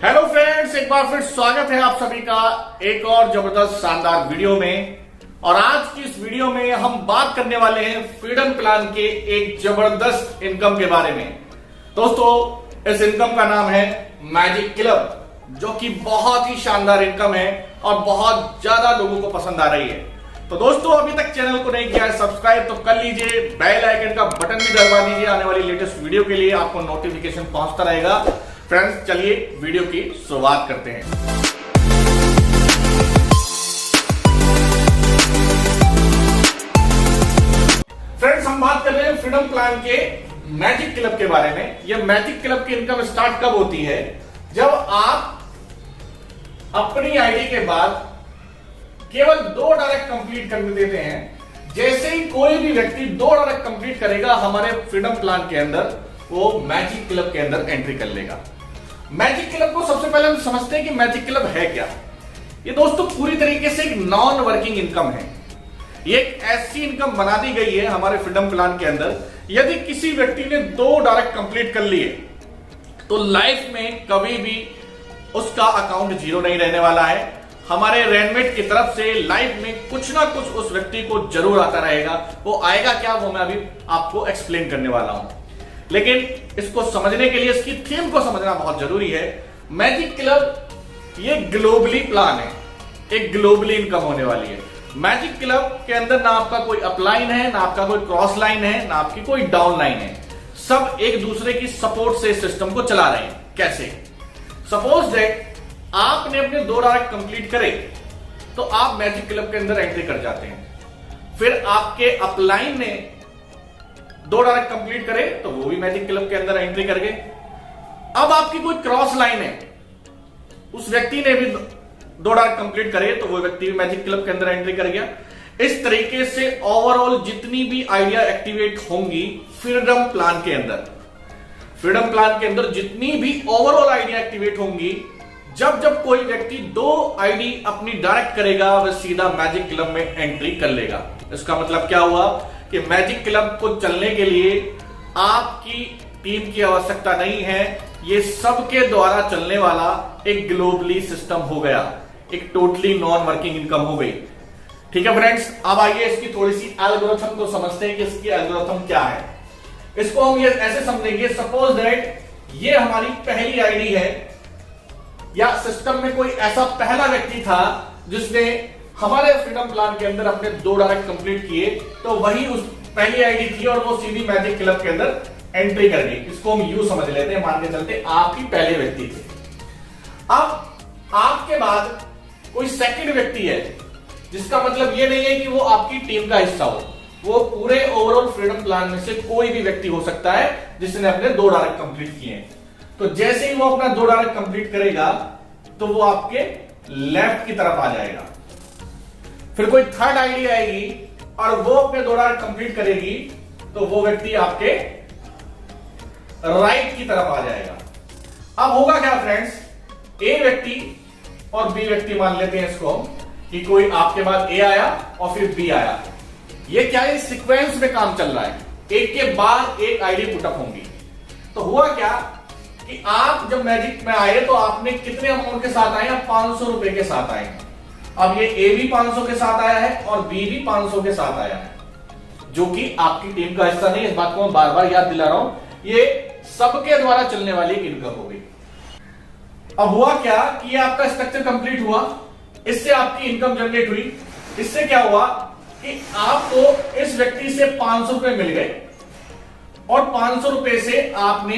Hello friends, एक बार फिर स्वागत है आप सभी का एक और जबरदस्त शानदार वीडियो में। और आज की इस वीडियो में हम बात करने वाले हैं फ्रीडम प्लान के एक जबरदस्त इनकम के बारे में। दोस्तों, इस इनकम का नाम है मैजिक क्लब, जो कि बहुत ही शानदार इनकम है और बहुत ज्यादा लोगों को पसंद आ रही है। तो दोस्तों, अभी तक चैनल को नहीं किया है सब्सक्राइब तो कर लीजिए, बेल आइकन का बटन भी दबा दीजिए, आने वाली लेटेस्ट वीडियो के लिए आपको नोटिफिकेशन पहुंचता रहेगा। फ्रेंड्स, चलिए वीडियो की शुरुआत करते हैं। फ्रेंड्स, हम बात कर रहे हैं फ्रीडम प्लान के मैजिक क्लब के बारे में। यह मैजिक क्लब की इनकम स्टार्ट कब होती है? जब आप अपनी आईडी के बाद केवल 2 डायरेक्ट कंप्लीट करने देते हैं। जैसे ही कोई भी व्यक्ति 2 डायरेक्ट कंप्लीट करेगा हमारे फ्रीडम प्लान के अंदर, वो मैजिक क्लब के अंदर एंट्री कर लेगा। मैजिक क्लब को सबसे पहले हम समझते हैं कि मैजिक क्लब है क्या। ये दोस्तों पूरी तरीके से एक नॉन वर्किंग इनकम है। ये एक ऐसी इनकम बना दी गई है हमारे फ्रीडम प्लान के अंदर, यदि किसी व्यक्ति ने 2 डायरेक्ट कंप्लीट कर लिए तो लाइफ में कभी भी उसका अकाउंट जीरो नहीं रहने वाला है। हमारे रेनमेट की तरफ से लाइफ में कुछ ना कुछ उस व्यक्ति को जरूर आता रहेगा। वो आएगा क्या, वो मैं अभी आपको एक्सप्लेन करने वाला हूं। लेकिन इसको समझने के लिए इसकी थीम को समझना बहुत जरूरी है। मैजिक क्लब ये ग्लोबली प्लान है, एक ग्लोबली इनकम होने वाली है। मैजिक क्लब के अंदर ना आपका कोई अपलाइन है, ना आपका कोई क्रॉस लाइन है, ना आपकी कोई डाउन लाइन है। सब एक दूसरे की सपोर्ट से सिस्टम को चला रहे हैं। कैसे? सपोज दैट आपने अपने 2 डायरेक्ट कंप्लीट करे तो आप मैजिक क्लब के अंदर एंट्री कर जाते हैं। फिर आपके अपलाइन ने 2 डायरेक्ट कंप्लीट करे तो वो भी मैजिक क्लब के अंदर एंट्री कर गए। अब आपकी कोई क्रॉस लाइन है, उस व्यक्ति ने भी 2 डायरेक्ट कंप्लीट करे तो वो व्यक्ति भी मैजिक क्लब के अंदर एंट्री कर गया। इस तरीके से ओवरऑल जितनी भी आइडिया एक्टिवेट होंगी फ्रीडम प्लान के अंदर जितनी भी ओवरऑल आइडिया एक्टिवेट होंगी, जब कोई व्यक्ति 2 आईडी अपनी डायरेक्ट करेगा वह सीधा मैजिक क्लब में एंट्री कर लेगा। इसका मतलब क्या हुआ कि मैजिक क्लब को चलने के लिए आपकी टीम की आवश्यकता नहीं है। ये सबके द्वारा चलने वाला एक ग्लोबली सिस्टम हो गया, एक टोटली नॉन वर्किंग इनकम हो गई। ठीक है फ्रेंड्स, अब आइए इसकी थोड़ी सी एल्गोरिथम को समझते हैं कि इसकी एल्गोरिथम क्या है। इसको हम ये ऐसे समझेंगे, सपोज दैट ये हमारी पहली आईडी है, या सिस्टम में कोई ऐसा पहला व्यक्ति था जिसने हमारे फ्रीडम प्लान के अंदर अपने 2 डायरेक्ट कंप्लीट किए, तो वही उस पहली आईडी थी और वो सीधी मैजिक क्लब के अंदर एंट्री कर गई। इसको हम यू समझ लेते हैं, मान के चलते आप ही पहले व्यक्ति थे। अब आपके बाद कोई सेकंड व्यक्ति है, जिसका मतलब ये नहीं है कि वो आपकी टीम का हिस्सा हो। वो पूरे ओवरऑल फ्रीडम प्लान में से कोई भी व्यक्ति हो सकता है जिसने अपने 2 डायरेक्ट कंप्लीट किए हैं। तो जैसे ही वो अपना 2 डायरेक्ट कंप्लीट करेगा तो वो आपके लेफ्ट की तरफ आ जाएगा। फिर कोई थर्ड आईडी आएगी और वो अपने 2 डायरेक्ट कंप्लीट करेगी तो वो व्यक्ति आपके राइट की तरफ आ जाएगा। अब होगा क्या फ्रेंड्स, ए व्यक्ति और बी व्यक्ति मान लेते हैं इसको कि कोई आपके बाद ए आया और फिर बी आया। ये क्या है, सीक्वेंस में काम चल रहा है, एक के बाद एक आईडी पुटअप होंगी। तो हुआ क्या कि आप जब मैजिक में आए तो आपने कितने अमाउंट के साथ आए? आप 500 रुपए के साथ आए। अब ये ए भी 500 के साथ आया है और बी भी 500 के साथ आया है, जो कि आपकी टीम का हिस्सा नहीं है। इस बात को मैं बार बार याद दिला रहा हूं, ये सबके द्वारा चलने वाली एक इनकम हो गई। अब हुआ क्या कि ये आपका स्ट्रक्चर कंप्लीट हुआ, इससे आपकी इनकम जनरेट हुई। इससे क्या हुआ कि आपको इस व्यक्ति से 500 रुपए मिल गए और 500 रुपए से आपने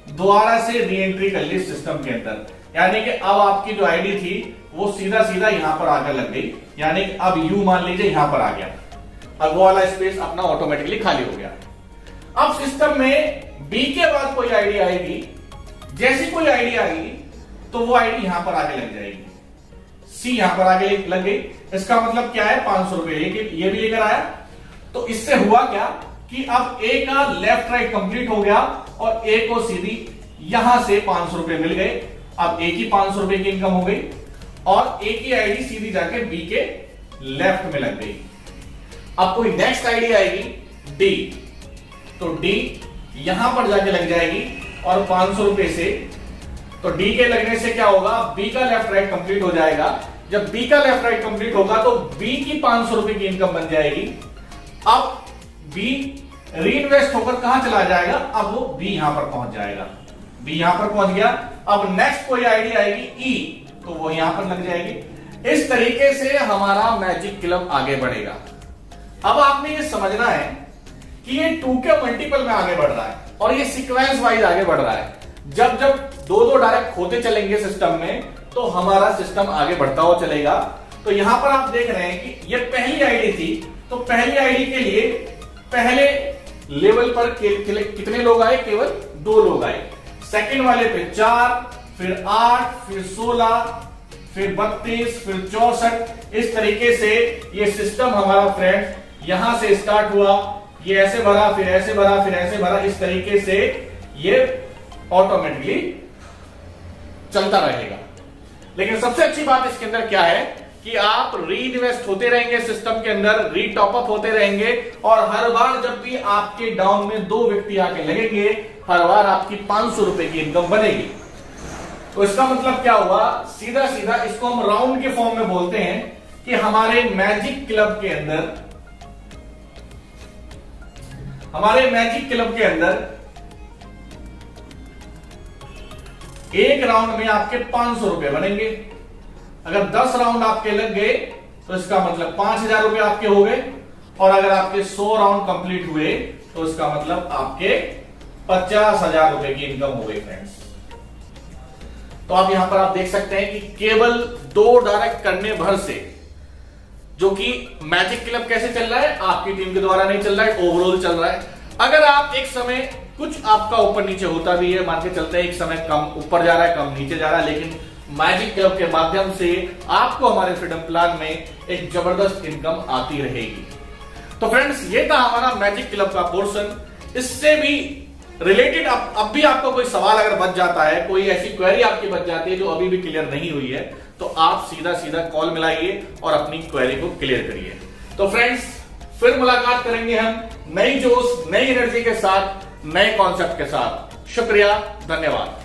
दोबारा से री एंट्री कर ली सिस्टम के अंदर। यानी कि अब आपकी जो आईडी थी वो सीधा सीधा यहां पर आकर लग गई। यानी कि अब यू मान लीजिए यहां पर आ गया, अब वो वाला स्पेस अपना ऑटोमेटिकली खाली हो गया। अब सिस्टम में बी के बाद कोई आईडी आएगी, जैसी कोई आईडी आएगी तो वो आईडी यहां पर आके लग जाएगी। सी यहां पर आगे लग गई। इसका मतलब क्या है, 500 रुपए ये भी लेकर आया। तो इससे हुआ क्या कि अब ए का लेफ्ट राइट कंप्लीट हो गया और ए को सीधी यहां से 500 रुपए मिल गए। अब ए की 500 रुपए की इनकम हो गई और ए की आईडी सीधी जाके बी के लेफ्ट में लग गई। अब कोई नेक्स्ट आईडी आएगी डी, तो डी यहां पर जाके लग जाएगी और 500 रुपए से तो डी के लगने से क्या होगा, बी का लेफ्ट राइट कंप्लीट हो जाएगा। जब बी का लेफ्ट राइट कंप्लीट होगा तो बी की 500 रुपए की इनकम बन जाएगी। अब बी री इन्वेस्ट होकर कहां चला जाएगा, अब वो बी यहां पर पहुंच जाएगा, बी यहां पर पहुंच गया। अब नेक्स्ट कोई आईडी आएगी ई, तो वो यहां पर लग जाएगी। इस तरीके से हमारा मैजिक क्लब आगे बढ़ेगा। अब आपने ये समझना है कि ये 2 के मल्टीपल में आगे बढ़ रहा है और ये सीक्वेंस वाइज आगे बढ़ रहा है। जब जब दो डायरेक्ट होते चलेंगे सिस्टम में तो हमारा सिस्टम आगे बढ़ता हुआ चलेगा। तो यहां पर आप देख रहे हैं कि ये पहली आईडी थी, तो पहली आईडी के लिए पहले लेवल पर कितने लोग आए, केवल 2 लोग आए। सेकंड वाले पे 4, फिर 8, फिर 16, फिर 32, फिर 64। इस तरीके से ये सिस्टम हमारा फ्रेंड यहां से स्टार्ट हुआ, ये ऐसे भरा, फिर ऐसे भरा, फिर ऐसे भरा। इस तरीके से ये ऑटोमेटिकली चलता रहेगा। लेकिन सबसे अच्छी बात इसके अंदर क्या है कि आप री इन्वेस्ट होते रहेंगे सिस्टम के अंदर, री टॉप अप होते रहेंगे और हर बार जब भी आपके डाउन में 2 व्यक्ति आके लगेंगे, हर बार आपकी 500 रुपए की इनकम बनेगी। तो इसका मतलब क्या हुआ, सीधा सीधा इसको हम राउंड के फॉर्म में बोलते हैं कि हमारे मैजिक क्लब के अंदर एक राउंड में आपके 500 रुपए बनेंगे। अगर 10 राउंड आपके लग गए तो इसका मतलब 5000 रुपए आपके हो गए, और अगर आपके 100 राउंड कंप्लीट हुए तो इसका मतलब आपके 50,000 रुपए की इनकम हो गई फ्रेंड्स। तो आप यहां पर आप देख सकते हैं कि केवल 2 डायरेक्ट करने भर से, जो कि मैजिक क्लब कैसे चल रहा है, आपकी टीम के द्वारा नहीं चल रहा है, ओवरऑल चल रहा है। अगर आप एक समय कुछ आपका ऊपर नीचे होता भी है, मान के चलते हैं एक समय कम ऊपर जा रहा है, कम नीचे जा रहा है, लेकिन मैजिक क्लब के माध्यम से आपको हमारे फ्रीडम प्लान में एक जबरदस्त इनकम आती रहेगी। तो फ्रेंड्स, ये था हमारा मैजिक क्लब का पोर्शन। इससे भी रिलेटेड अब भी आपको कोई सवाल अगर बच जाता है, कोई ऐसी क्वेरी आपकी बच जाती है जो अभी भी क्लियर नहीं हुई है, तो आप सीधा सीधा कॉल मिलाइए और अपनी क्वेरी को क्लियर करिए। तो फ्रेंड्स, फिर मुलाकात करेंगे हम नई जोश, नई एनर्जी के साथ, नए कॉन्सेप्ट के साथ। शुक्रिया, धन्यवाद।